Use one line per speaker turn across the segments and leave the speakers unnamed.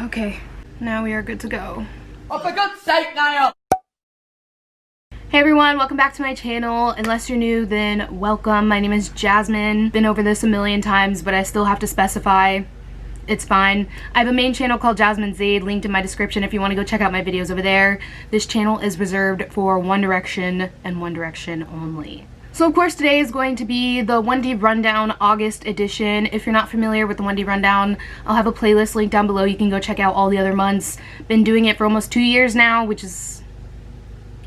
Okay, now we are good to go.
Oh, for God's sake, Niall!
Hey everyone, welcome back to my channel. Unless you're new, then welcome. My name is Jasmine. Been over this a million times, but I still have to specify. It's fine. I have a main channel called jszmarie, linked in my description if you want to go check out my videos over there. This channel is reserved for One Direction and One Direction only. So of course today is going to be the 1D Rundown August edition. If you're not familiar with the 1D Rundown, I'll have a playlist linked down below. You can go check out all the other months. Been doing it for almost 2 years now, which is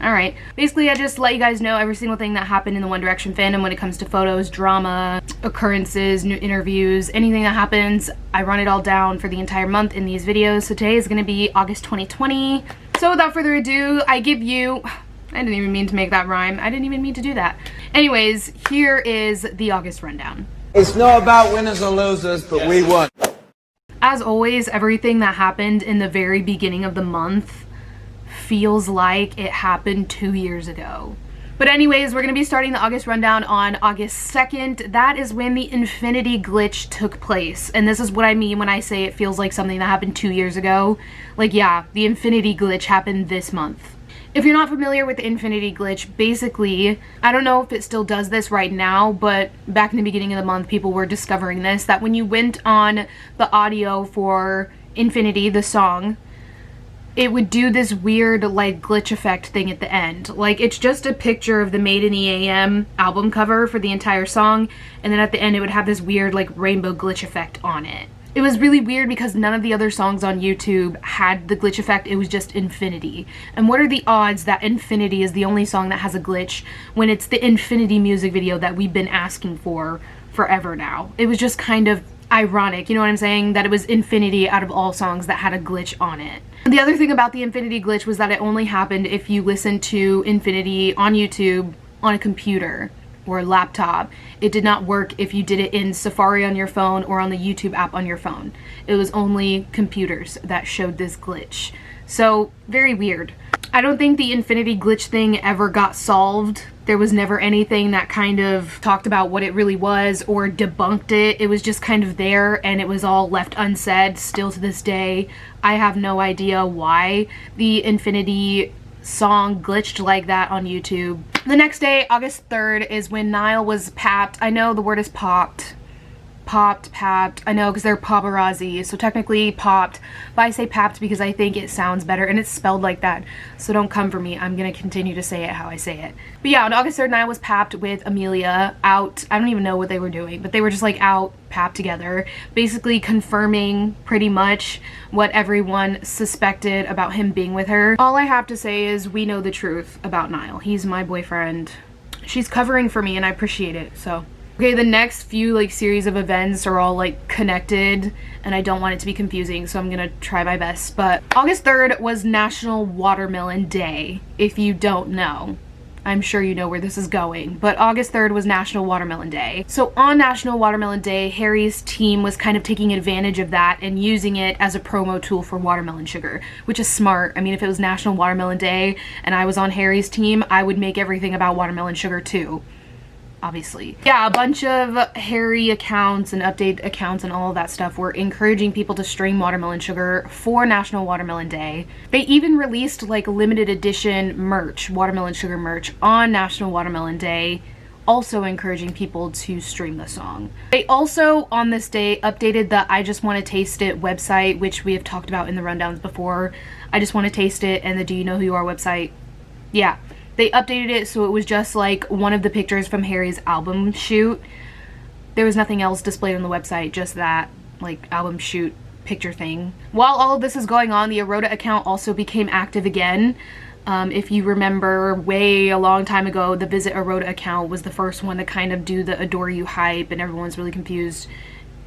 alright. Basically, I just let you guys know every single thing that happened in the One Direction fandom when it comes to photos, drama, occurrences, new interviews, anything that happens. I run it all down for the entire month in these videos. So today is going to be August 2020. So without further ado, I give you... I didn't even mean to make that rhyme. I didn't even mean to do that. Anyways, here is the August rundown.
It's not about winners or losers, but we won.
As always, everything that happened in the very beginning of the month feels like it happened 2 years ago. But anyways, we're going to be starting the August rundown on August 2nd. That is when the infinity glitch took place. And this is what I mean when I say it feels like something that happened 2 years ago. Like, yeah, the infinity glitch happened this month. If you're not familiar with the infinity glitch, basically, I don't know if it still does this right now, but back in the beginning of the month, people were discovering this, that when you went on the audio for Infinity, the song, it would do this weird, like, glitch effect thing at the end. Like, it's just a picture of the Made in the AM album cover for the entire song, and then at the end it would have this weird, like, rainbow glitch effect on it. It was really weird because none of the other songs on YouTube had the glitch effect. It was just Infinity. And what are the odds that Infinity is the only song that has a glitch when it's the Infinity music video that we've been asking for forever now? It was just kind of ironic, you know what I'm saying? That it was Infinity out of all songs that had a glitch on it. The other thing about the Infinity glitch was that it only happened if you listened to Infinity on YouTube on a computer or a laptop. It did not work if you did it in Safari on your phone or on the YouTube app on your phone. It was only computers that showed this glitch. So, very weird. I don't think the infinity glitch thing ever got solved. There was never anything that kind of talked about what it really was or debunked it. It was just kind of there and it was all left unsaid still to this day. I have no idea why the infinity song glitched like that on YouTube. The next day, August 3rd, is when Niall was papped. I know the word is popped. Papped. I know because they're paparazzi, so technically popped. But I say papped because I think it sounds better and it's spelled like that. So don't come for me. I'm going to continue to say it how I say it. But yeah, on August 3rd, Niall was papped with Amelia out. I don't even know what they were doing, but they were just like out papped together, basically confirming pretty much what everyone suspected about him being with her. All I have to say is we know the truth about Niall. He's my boyfriend. She's covering for me and I appreciate it, so. Okay, the next few like series of events are all like connected and I don't want it to be confusing, so I'm gonna try my best. But August 3rd was National Watermelon Day, if you don't know. I'm sure you know where this is going, but August 3rd was National Watermelon Day. So on National Watermelon Day, Harry's team was kind of taking advantage of that and using it as a promo tool for watermelon sugar, which is smart. I mean, if it was National Watermelon Day and I was on Harry's team, I would make everything about watermelon sugar too. Obviously. Yeah, a bunch of Harry accounts and update accounts and all of that stuff were encouraging people to stream watermelon sugar for National Watermelon Day. They even released like limited edition merch, watermelon sugar merch, on National Watermelon Day, also encouraging people to stream the song. They also, on this day, updated the I Just Want to Taste It website, which we have talked about in the rundowns before. I Just Want to Taste It and the Do You Know Who You Are website. Yeah. They updated it so it was just like one of the pictures from Harry's album shoot. There was nothing else displayed on the website, just that like album shoot picture thing. While all of this is going on, the Eroda account also became active again. If you remember way a long time ago, the Visit Eroda account was the first one to kind of do the Adore You hype and everyone's really confused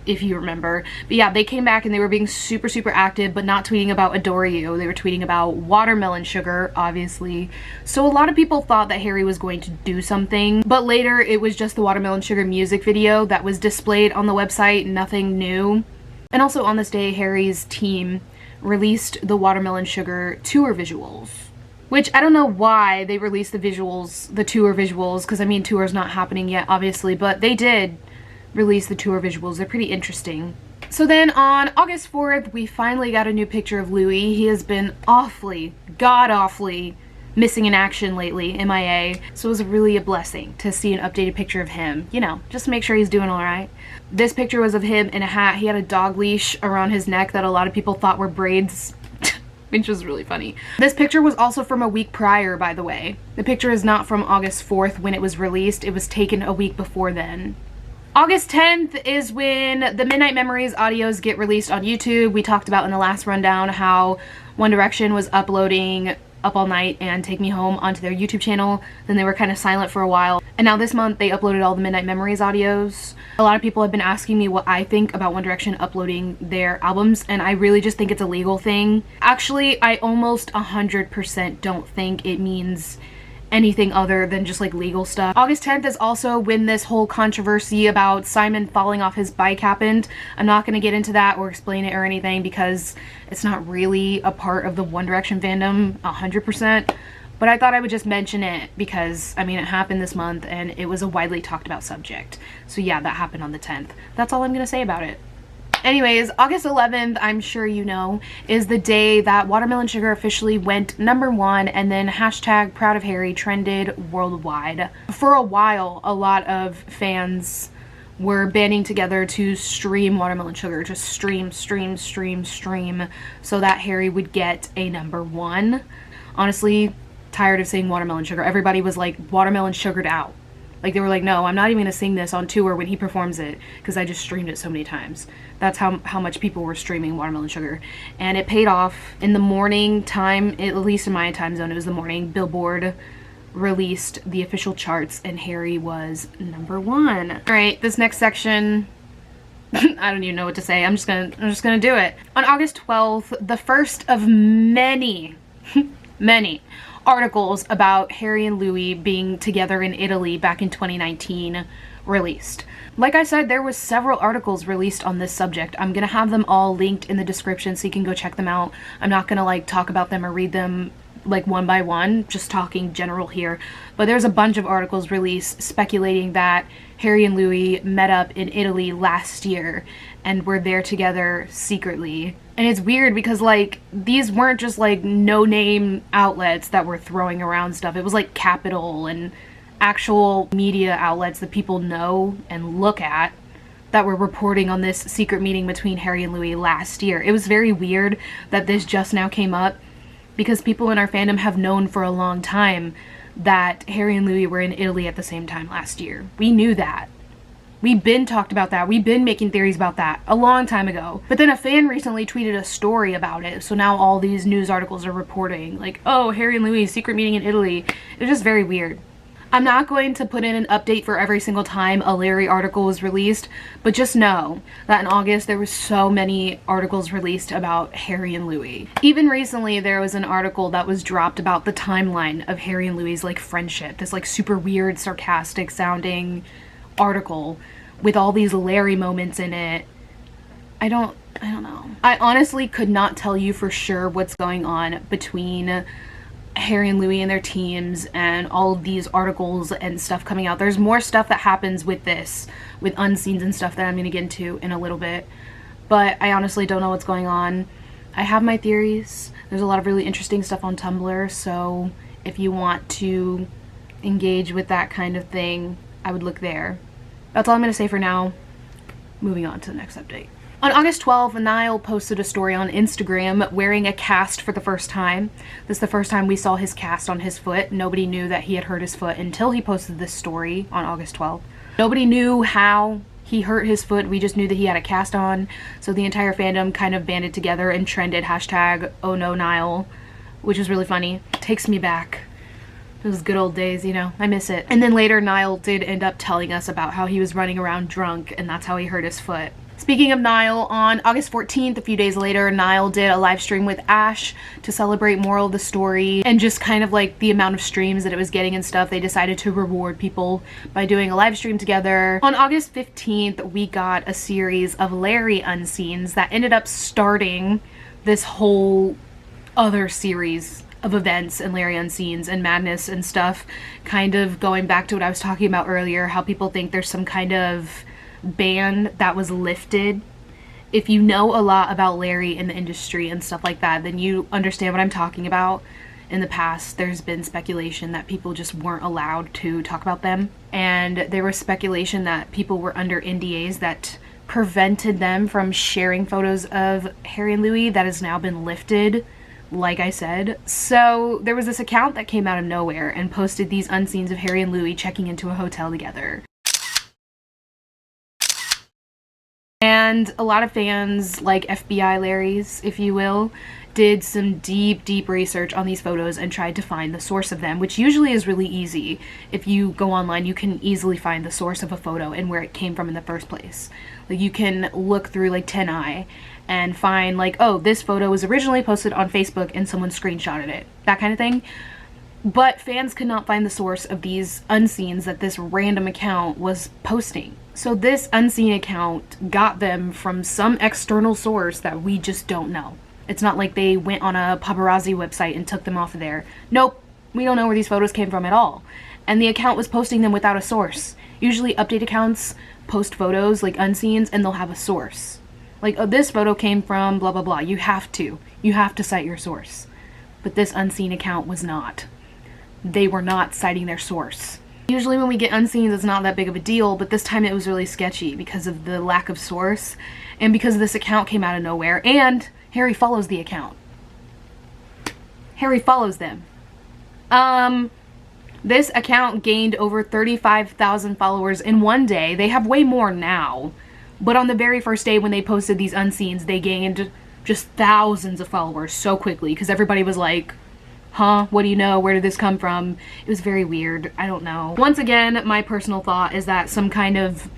if you remember. But yeah, they came back and they were being super active, but not tweeting about Adore You. They were tweeting about watermelon sugar, obviously. So a lot of people thought that Harry was going to do something, but later it was just the watermelon sugar music video that was displayed on the website, nothing new. And also on this day, Harry's team released the watermelon sugar tour visuals, which I don't know why they released the visuals, the tour visuals, because I mean tour's not happening yet obviously, but they did release the tour visuals. They're pretty interesting. So then on August 4th, we finally got a new picture of Louis. He has been awfully, god-awfully missing in action lately, MIA. So it was really a blessing to see an updated picture of him, you know, just to make sure he's doing all right. This picture was of him in a hat. He had a dog leash around his neck that a lot of people thought were braids, which was really funny. This picture was also from a week prior, by the way. The picture is not from August 4th when it was released. It was taken a week before then. August 10th is when the Midnight Memories audios get released on YouTube. We talked about in the last rundown how One Direction was uploading Up All Night and Take Me Home onto their YouTube channel. Then they were kind of silent for a while. And now this month they uploaded all the Midnight Memories audios. A lot of people have been asking me what I think about One Direction uploading their albums, and I really just think it's a legal thing. Actually, I almost 100% don't think it means anything other than just like legal stuff. August 10th is also when this whole controversy about Simon falling off his bike happened. I'm not going to get into that or explain it or anything because it's not really a part of the One Direction fandom 100%, but I thought I would just mention it because, I mean, it happened this month and it was a widely talked about subject. So yeah, that happened on the 10th. That's all I'm going to say about it. Anyways, August 11th, I'm sure you know, is the day that Watermelon Sugar officially went #1 and then hashtag Proud of Harry trended worldwide. For a while, a lot of fans were banding together to stream Watermelon Sugar, just stream, so that Harry would get a #1. Honestly, tired of saying Watermelon Sugar. Everybody was like, Watermelon Sugared out. Like, they were like, no, I'm not even gonna sing this on tour when he performs it because I just streamed it so many times. That's how much people were streaming Watermelon Sugar. And it paid off. In the morning time, at least in my time zone, it was the morning, Billboard released the official charts and Harry was #1. All right, this next section, I don't even know what to say. I'm just gonna do it. On August 12th, the first of many, many articles about Harry and Louis being together in Italy back in 2019 released. Like I said, there was several articles released on this subject. I'm gonna have them all linked in the description so you can go check them out. I'm not gonna like talk about them or read them like one by one, just talking general here. But there's a bunch of articles released speculating that Harry and Louis met up in Italy last year and were there together secretly. And it's weird because like these weren't just like no-name outlets that were throwing around stuff. It was like Capital and actual media outlets that people know and look at that were reporting on this secret meeting between Harry and Louis last year. It was very weird that this just now came up because people in our fandom have known for a long time that Harry and Louis were in Italy at the same time last year. We knew that. We've been talked about that. We've been making theories about that a long time ago. But then a fan recently tweeted a story about it. So now all these news articles are reporting like, oh, Harry and Louis secret meeting in Italy. It's just very weird. I'm not going to put in an update for every single time a Larry article is released, but just know that in August there were so many articles released about Harry and Louis. Even recently there was an article that was dropped about the timeline of Harry and Louis' like friendship. This like super weird, sarcastic sounding article with all these Larry moments in it. I don't know. I honestly could not tell you for sure what's going on between Harry and Louis and their teams and all of these articles and stuff coming out. There's more stuff that happens with this, with unscenes and stuff that I'm going to get into in a little bit. But I honestly don't know what's going on. I have my theories. There's a lot of really interesting stuff on Tumblr, so if you want to engage with that kind of thing, I would look there. That's all I'm going to say for now. Moving on to the next update. On August 12th, Niall posted a story on Instagram wearing a cast for the first time. This is the first time we saw his cast on his foot. Nobody knew that he had hurt his foot until he posted this story on August 12th. Nobody knew how he hurt his foot. We just knew that he had a cast on. So the entire fandom kind of banded together and trended hashtag oh no Niall, which was really funny. Takes me back. Those good old days, you know, I miss it. And then later Niall did end up telling us about how he was running around drunk and that's how he hurt his foot. Speaking of Niall, on August 14th, a few days later, Niall did a live stream with Ash to celebrate moral of the story and just kind of like the amount of streams that it was getting and stuff. They decided to reward people by doing a live stream together. On August 15th, we got a series of Larry unscenes that ended up starting this whole other series of events and Larry unscenes and madness and stuff, kind of going back to what I was talking about earlier, how people think there's some kind of ban that was lifted If you know a lot about Larry in the industry and stuff like that, then you understand what I'm talking about. In the past, there's been speculation that people just weren't allowed to talk about them. And there was speculation that people were under NDAs that prevented them from sharing photos of Harry and Louis. That has now been lifted, like I said. So there was this account that came out of nowhere and posted these unscenes of Harry and Louis checking into a hotel together. And a lot of fans, like FBI Larrys, if you will, did some deep research on these photos and tried to find the source of them, which usually is really easy. If you go online, you can easily find the source of a photo and where it came from in the first place. Like, you can look through like 10i and find like, oh, this photo was originally posted on Facebook and someone screenshotted it, that kind of thing. But fans could not find the source of these unscenes that this random account was posting. So this unseen account got them from some external source that we just don't know. It's not like they went on a paparazzi website and took them off of there. Nope, we don't know where these photos came from at all. And the account was posting them without a source. Usually update accounts post photos like unscenes and they'll have a source. Like, oh, this photo came from blah blah blah. You have to cite your source. But this unseen account was not. They were not citing their source. Usually when we get unscenes, it's not that big of a deal, but this time it was really sketchy because of the lack of source and because this account came out of nowhere, and Harry follows the account. Harry follows them. This account gained over 35,000 followers in one day. They have way more now, but on the very first day when they posted these unscenes, they gained just thousands of followers so quickly because everybody was like, huh, what do you know? Where did this come from? It was very weird. I don't know. Once again, my personal thought is that some kind of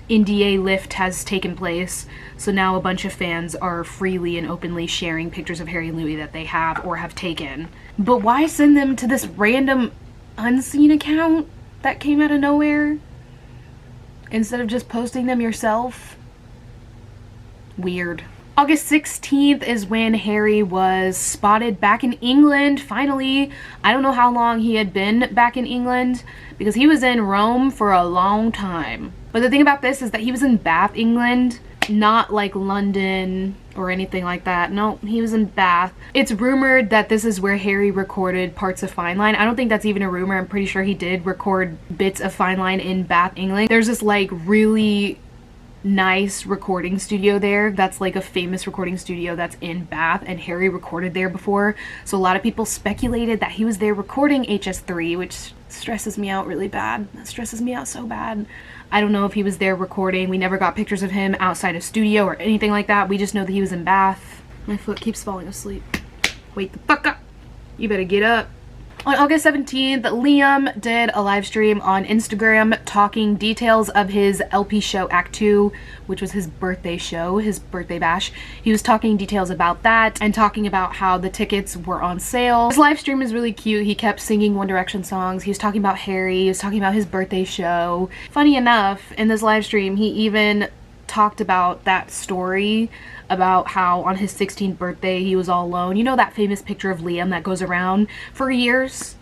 NDA lift has taken place, so now a bunch of fans are freely and openly sharing pictures of Harry and Louis that they have or have taken. But why send them to this random unseen account that came out of nowhere instead of just posting them yourself? Weird. August 16th is when Harry was spotted back in England, finally. I don't know how long he had been back in England because he was in Rome for a long time. But the thing about this is that he was in Bath, England, not like London or anything like that. No, he was in Bath. It's rumored that this is where Harry recorded parts of Fine Line. I don't think that's even a rumor. I'm pretty sure he did record bits of Fine Line in Bath, England. There's this like really nice recording studio there that's like a famous recording studio that's in Bath, and Harry recorded there before, so a lot of people speculated that he was there recording HS3, which stresses me out really bad. That stresses me out so bad. I don't know if he was there recording. We never got pictures of him outside a studio or anything like that. We just know that he was in Bath. My foot keeps falling asleep. Wake the fuck up. You better get up. On August 17th, Liam did a live stream on Instagram talking details of his LP show Act 2, which was his birthday show, his birthday bash. He was talking details about that and talking about how the tickets were on sale. His live stream is really cute. He kept singing One Direction songs. He was talking about Harry. He was talking about his birthday show. Funny enough, in this live stream, he even talked about that story about how on his 16th birthday he was all alone. You know that famous picture of Liam that goes around for years,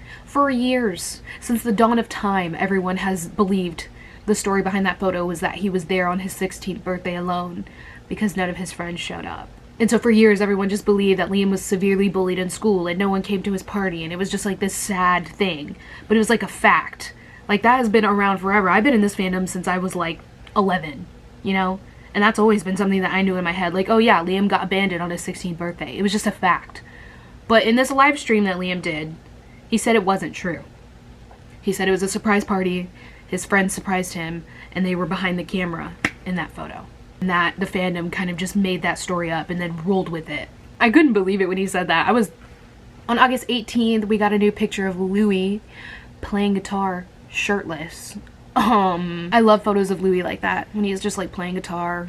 since the dawn of time, everyone has believed the story behind that photo was that he was there on his 16th birthday alone because none of his friends showed up. And so for years everyone just believed that Liam was severely bullied in school and no one came to his party, and it was just like this sad thing, but it was like a fact. Like, that has been around forever. I've been in this fandom since I was like 11, you know? And that's always been something that I knew in my head. Like, oh yeah, Liam got abandoned on his 16th birthday. It was just a fact. But in this live stream that Liam did, he said it wasn't true. He said it was a surprise party. His friends surprised him, and they were behind the camera in that photo. And that the fandom kind of just made that story up and then rolled with it. I couldn't believe it when he said that. On August 18th, we got a new picture of Louis playing guitar shirtless. I love photos of Louis like that, when he's just like playing guitar,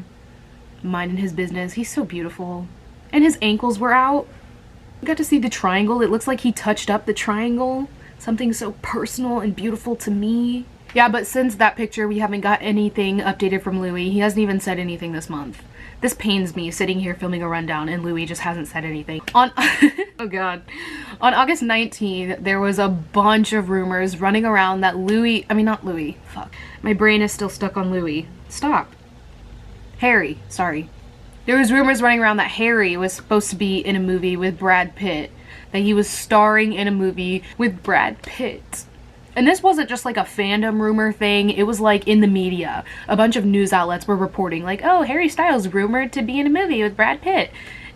minding his business. He's so beautiful. And his ankles were out. You got to see the triangle. It looks like he touched up the triangle. Something so personal and beautiful to me. Yeah, but since that picture, we haven't got anything updated from Louis. He hasn't even said anything this month. This pains me, sitting here filming a rundown and Louis just hasn't said anything. Oh god. On August 19th, there was a bunch of rumors running around that fuck. My brain is still stuck on Louis. Stop. Harry, sorry. There was rumors running around that Harry was supposed to be in a movie with Brad Pitt. That he was starring in a movie with Brad Pitt. And this wasn't just like a fandom rumor thing, it was like in the media. A bunch of news outlets were reporting like, oh, Harry Styles rumored to be in a movie with Brad Pitt.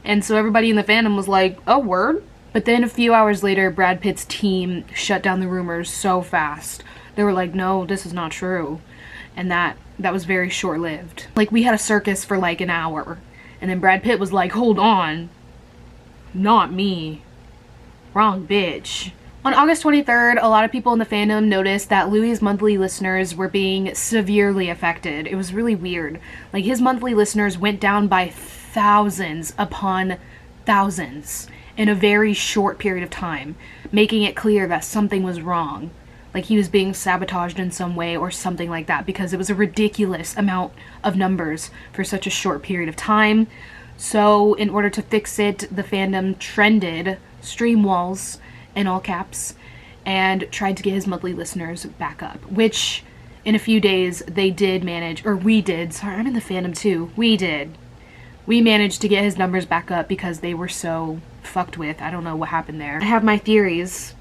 And so everybody in the fandom was like, oh, word? But then a few hours later, Brad Pitt's team shut down the rumors so fast. They were like, no, this is not true. And that was very short-lived. Like, we had a circus for like an hour. And then Brad Pitt was like, hold on. Not me. Wrong bitch. On August 23rd, a lot of people in the fandom noticed that Louis' monthly listeners were being severely affected. It was really weird. Like, his monthly listeners went down by thousands upon thousands in a very short period of time, making it clear that something was wrong. Like, he was being sabotaged in some way or something like that, because it was a ridiculous amount of numbers for such a short period of time. So, in order to fix it, the fandom trended stream walls in all caps and tried to get his monthly listeners back up, which in a few days they did manage, or we did, sorry, I'm in the fandom too, we managed to get his numbers back up because they were so fucked with. I don't know what happened there. I have my theories.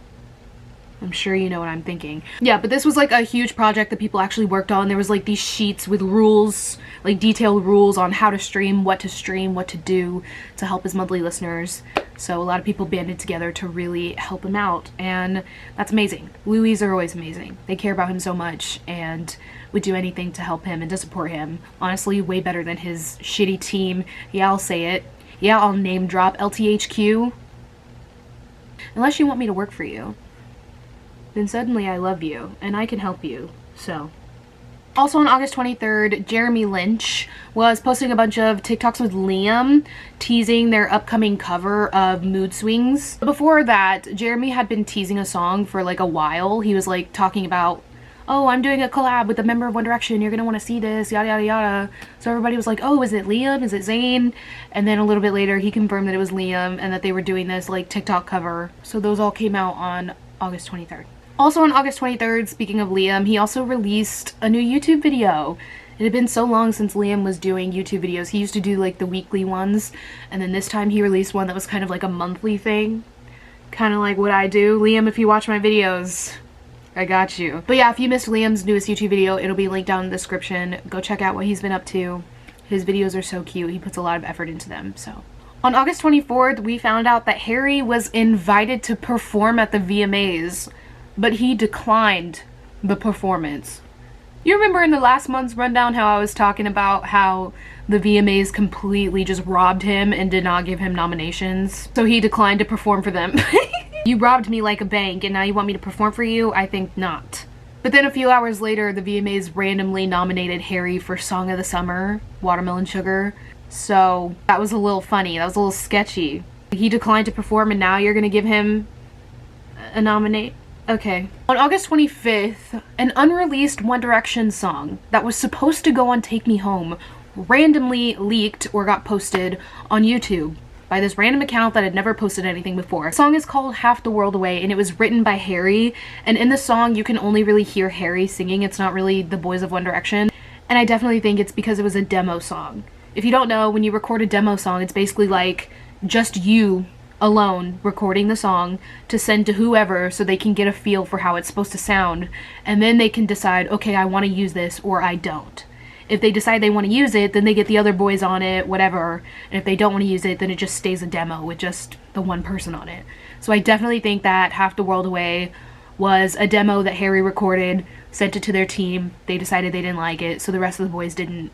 I'm sure you know what I'm thinking. Yeah, but this was like a huge project that people actually worked on. There was like these sheets with rules, like detailed rules on how to stream, what to do to help his monthly listeners. So a lot of people banded together to really help him out, and that's amazing. Louis are always amazing. They care about him so much and would do anything to help him and to support him. Honestly, way better than his shitty team. Yeah, I'll say it. Yeah, I'll name drop LTHQ. Unless you want me to work for you, then suddenly I love you and I can help you, so. Also on August 23rd, Jeremy Lynch was posting a bunch of TikToks with Liam, teasing their upcoming cover of Mood Swings. Before that, Jeremy had been teasing a song for like a while. He was like talking about, oh, I'm doing a collab with a member of One Direction, you're gonna want to see this, yada yada yada. So everybody was like, oh, is it Liam? Is it Zayn? And then a little bit later, he confirmed that it was Liam and that they were doing this like TikTok cover. So those all came out on August 23rd. Also on August 23rd, speaking of Liam, he also released a new YouTube video. It had been so long since Liam was doing YouTube videos. He used to do like the weekly ones, and then this time he released one that was kind of like a monthly thing. Kind of like what I do. Liam, if you watch my videos, I got you. But yeah, if you missed Liam's newest YouTube video, it'll be linked down in the description. Go check out what he's been up to. His videos are so cute. He puts a lot of effort into them, so. On August 24th, we found out that Harry was invited to perform at the VMAs, but he declined the performance. You remember in the last month's rundown how I was talking about how the VMAs completely just robbed him and did not give him nominations? So he declined to perform for them. You robbed me like a bank and now you want me to perform for you? I think not. But then a few hours later, the VMAs randomly nominated Harry for Song of the Summer, Watermelon Sugar. So that was a little funny. That was a little sketchy. He declined to perform and now you're gonna give him a nominate? Okay. On August 25th, an unreleased One Direction song that was supposed to go on Take Me Home randomly leaked or got posted on YouTube by this random account that had never posted anything before. The song is called Half the World Away and it was written by Harry, and in the song you can only really hear Harry singing. It's not really the boys of One Direction, and I definitely think it's because it was a demo song. If you don't know, when you record a demo song, it's basically like just you alone recording the song to send to whoever so they can get a feel for how it's supposed to sound, and then they can decide, okay, I want to use this or I don't. If they decide they want to use it, then they get the other boys on it, whatever, and if they don't want to use it, then it just stays a demo with just the one person on it. So I definitely think that Half the World Away was a demo that Harry recorded, sent it to their team, they decided they didn't like it, so the rest of the boys didn't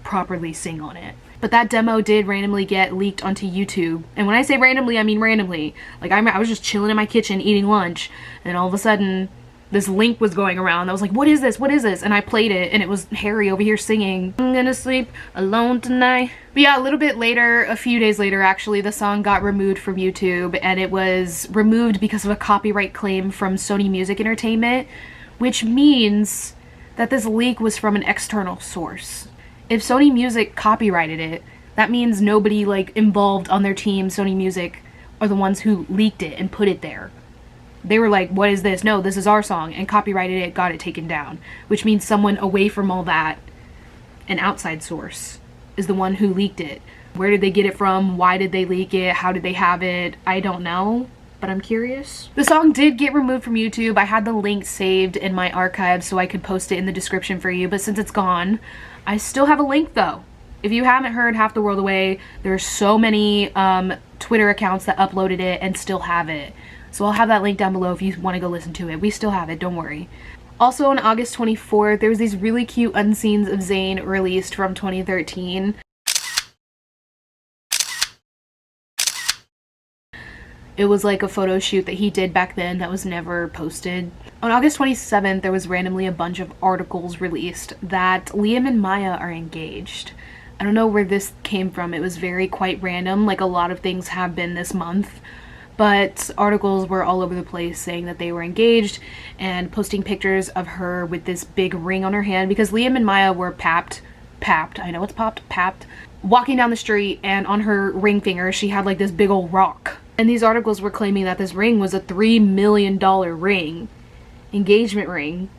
properly sing on it. But that demo did randomly get leaked onto YouTube. And when I say randomly, I mean randomly. Like, I was just chilling in my kitchen eating lunch, and all of a sudden, this link was going around. I was like, what is this? What is this? And I played it, and it was Harry over here singing, I'm gonna sleep alone tonight. But yeah, a little bit later, a few days later actually, the song got removed from YouTube, and it was removed because of a copyright claim from Sony Music Entertainment, which means that this leak was from an external source. If Sony Music copyrighted it, that means nobody like involved on their team, Sony Music, are the ones who leaked it and put it there. They were like, what is this? No, this is our song, and copyrighted it, got it taken down. Which means someone away from all that, an outside source, is the one who leaked it. Where did they get it from? Why did they leak it? How did they have it? I don't know, but I'm curious. The song did get removed from YouTube. I had the link saved in my archives so I could post it in the description for you, but since it's gone, I still have a link though. If you haven't heard Half the World Away, there's so many Twitter accounts that uploaded it and still have it. So I'll have that link down below if you want to go listen to it. We still have it, don't worry. Also on August 24th, there was these really cute unscenes of Zayn released from 2013. It was like a photo shoot that he did back then that was never posted. On August 27th, there was randomly a bunch of articles released that Liam and Maya are engaged. I don't know where this came from. It was quite random, like a lot of things have been this month. But articles were all over the place saying that they were engaged and posting pictures of her with this big ring on her hand because Liam and Maya were papped, I know it's papped, walking down the street, and on her ring finger she had like this big old rock. And these articles were claiming that this ring was a $3 million ring, engagement ring,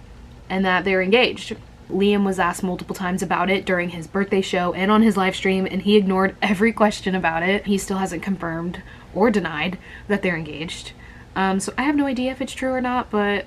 and that they're engaged. Liam was asked multiple times about it during his birthday show and on his live stream, and he ignored every question about it. He still hasn't confirmed or denied that they're engaged. So I have no idea if it's true or not, but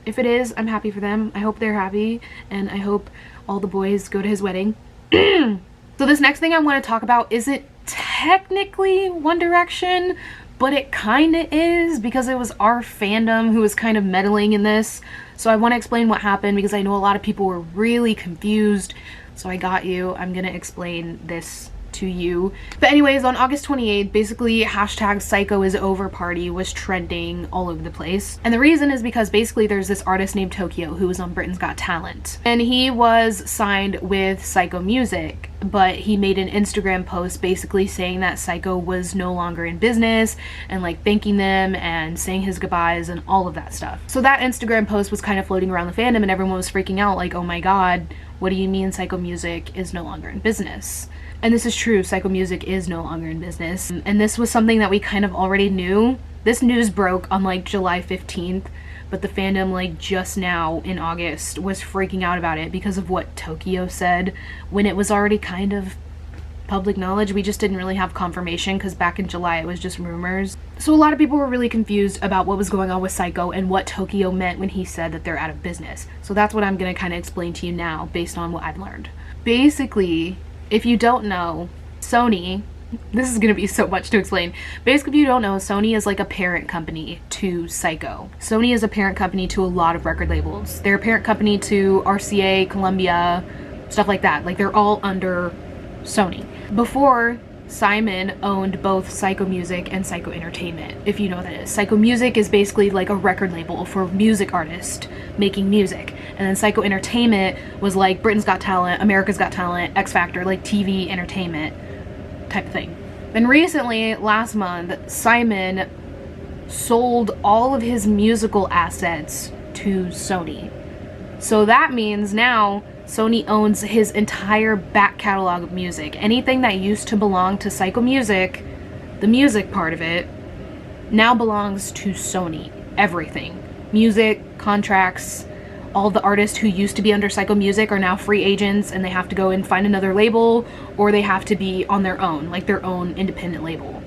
if it is, I'm happy for them. I hope they're happy, and I hope all the boys go to his wedding. So this next thing I want to talk about isn't technically One Direction, but it kind of is because it was our fandom who was kind of meddling in this. So I want to explain what happened because I know a lot of people were really confused. So I got you. I'm going to explain this to you. But anyways, on August 28th, basically hashtag Psycho is over party was trending all over the place. And the reason is because basically there's this artist named Tokyo who was on Britain's Got Talent. And he was signed with Psycho Music, but he made an Instagram post basically saying that Psycho was no longer in business and like thanking them and saying his goodbyes and all of that stuff. So that Instagram post was kind of floating around the fandom and everyone was freaking out like, oh my god, what do you mean Psycho Music is no longer in business? And this is true, Psycho Music is no longer in business. And this was something that we kind of already knew. This news broke on like July 15th, but the fandom like just now in August was freaking out about it because of what Tokyo said when it was already kind of public knowledge. We just didn't really have confirmation because back in July it was just rumors. So a lot of people were really confused about what was going on with Psycho and what Tokyo meant when he said that they're out of business. So that's what I'm gonna kind of explain to you now based on what I've learned. Basically, if you don't know, Sony, this is gonna be so much to explain. Basically, if you don't know, Sony is like a parent company to Psycho. Sony is a parent company to a lot of record labels. They're a parent company to RCA, Columbia, stuff like that. Like they're all under Sony. Before, Simon owned both Psycho Music and Psycho Entertainment, if you know what that is. Psycho Music is basically like a record label for music artists making music. And then Psycho Entertainment was like Britain's Got Talent, America's Got Talent, X Factor, like TV entertainment type of thing. Then recently, last month, Simon sold all of his musical assets to Sony. So that means now Sony owns his entire back catalog of music. Anything that used to belong to Psycho Music, the music part of it, now belongs to Sony. Everything. Music, contracts, all the artists who used to be under Psycho Music are now free agents and they have to go and find another label, or they have to be on their own, like their own independent label,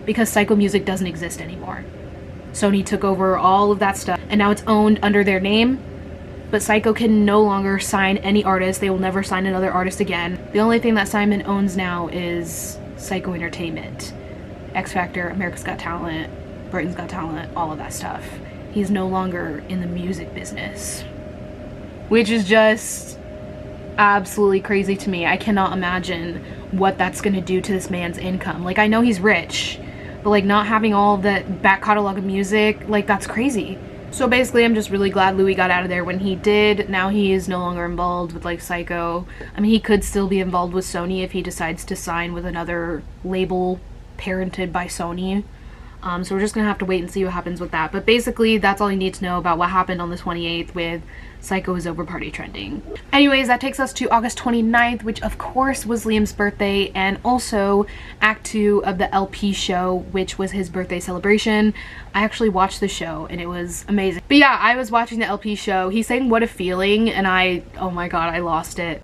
because Psycho Music doesn't exist anymore. Sony took over all of that stuff and now it's owned under their name, but Psycho can no longer sign any artist. They will never sign another artist again. The only thing that Simon owns now is Psycho Entertainment, X Factor, America's Got Talent, Britain's Got Talent, all of that stuff. He's no longer in the music business, which is just absolutely crazy to me. I cannot imagine what that's gonna do to this man's income. Like, I know he's rich, but like not having all that back catalog of music, like that's crazy. So basically, I'm just really glad Louis got out of there when he did. Now he is no longer involved with like Psycho. I mean, he could still be involved with Sony if he decides to sign with another label parented by Sony. So we're just gonna have to wait and see what happens with that. But basically, that's all you need to know about what happened on the 28th with Psycho is Over party trending. Anyways, that takes us to August 29th, which of course was Liam's birthday, and also Act 2 of the LP show, which was his birthday celebration. I actually watched the show and it was amazing. But yeah, I was watching the LP show. He sang What a Feeling and oh my god, I lost it.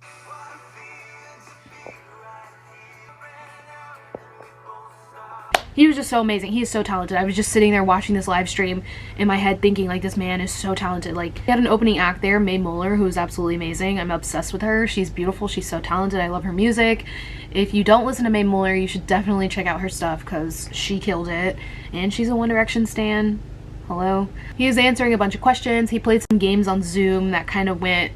He was just so amazing. He is so talented. I was just sitting there watching this live stream in my head thinking like, this man is so talented. Like, he had an opening act there, Mae Muller, who is absolutely amazing. I'm obsessed with her. She's beautiful. She's so talented. I love her music. If you don't listen to Mae Muller, you should definitely check out her stuff because she killed it. And she's a One Direction stan. Hello. He was answering a bunch of questions. He played some games on Zoom that kind of went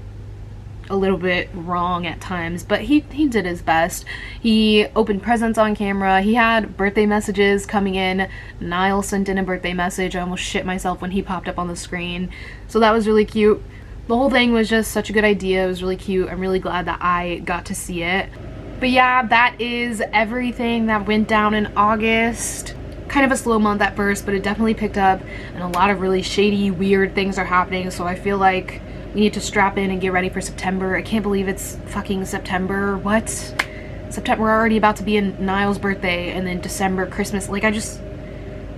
a little bit wrong at times, but he did his best. He opened presents on camera. He had birthday messages coming in. Niall sent in a birthday message. I almost shit myself when he popped up on the screen. So that was really cute. The whole thing was just such a good idea. It was really cute. I'm really glad that I got to see it. But yeah, that is everything that went down in August. Kind of a slow month at first, but it definitely picked up, and a lot of really shady, weird things are happening, so I feel like we need to strap in and get ready for September. I can't believe it's fucking September. What? September, we're already about to be in Niall's birthday, and then December, Christmas. Like,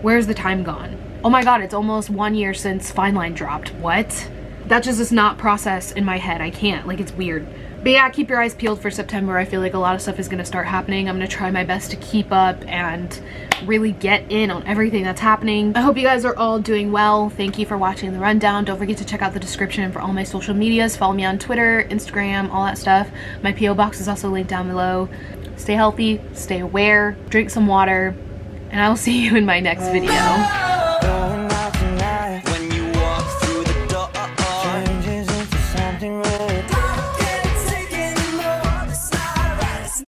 where's the time gone? Oh my god, it's almost 1 year since Fine Line dropped. What? That just does not process in my head. I can't. Like, it's weird. But yeah, keep your eyes peeled for September. I feel like a lot of stuff is going to start happening. I'm going to try my best to keep up and really get in on everything that's happening. I hope you guys are all doing well. Thank you for watching the rundown. Don't forget to check out the description for all my social medias. Follow me on Twitter, Instagram, all that stuff. My P.O. box is also linked down below. Stay healthy, stay aware, drink some water, and I will see you in my next video.